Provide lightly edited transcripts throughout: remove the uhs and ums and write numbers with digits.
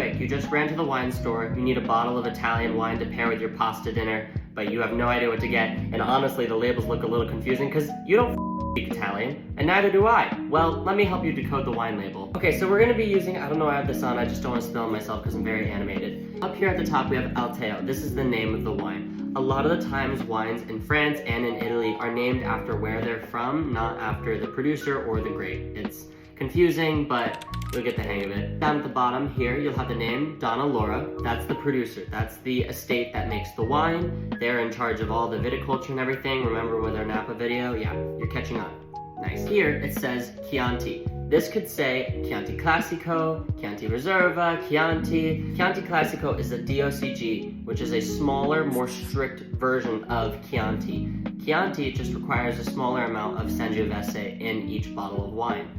quick. You just ran to the wine store, you need a bottle of Italian wine to pair with your pasta dinner, but you have no idea what to get, and honestly the labels look a little confusing because you don't speak Italian, and neither do I. Well, let me help you decode the wine label. Okay, so we're gonna be using, I don't know why I have this on, I just don't want to spill on myself because I'm very animated. Up here at the top we have Alteo. This is the name of the wine. A lot of the times wines in France and in Italy are named after where they're from, not after the producer or the grape. It's confusing, but you'll get the hang of it. Down at the bottom here, you'll have the name Donna Laura. That's the producer. That's the estate that makes the wine. They're in charge of all the viticulture and everything. Remember with our Napa video? Yeah, you're catching on. Nice. Here it says Chianti. This could say Chianti Classico, Chianti Reserva, Chianti. Chianti Classico is a DOCG, which is a smaller, more strict version of Chianti. Chianti just requires a smaller amount of Sangiovese in each bottle of wine,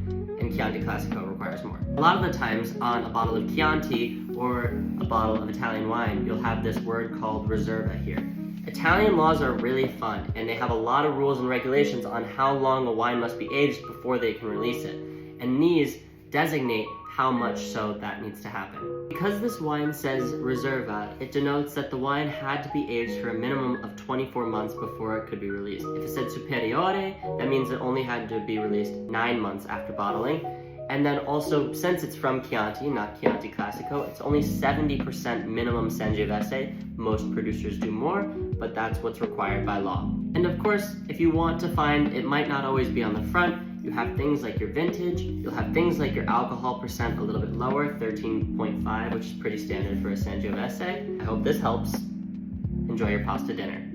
and Chianti Classico requires more. A lot of the times on a bottle of Chianti or a bottle of Italian wine, you'll have this word called Reserva here. Italian laws are really fun, and they have a lot of rules and regulations on how long a wine must be aged before they can release it. And these designate how much so that needs to happen. Because this wine says Reserva, it denotes that the wine had to be aged for a minimum of 24 months before it could be released. If it said Superiore, that means it only had to be released 9 months after bottling. And then also, since it's from Chianti, not Chianti Classico, it's only 70% minimum Sangiovese. Most producers do more, but that's what's required by law. And of course, if you want to find, it might not always be on the front. You have things like your vintage, you'll have things like your alcohol percent a little bit lower, 13.5, which is pretty standard for a Sangiovese. I hope this helps. Enjoy your pasta dinner.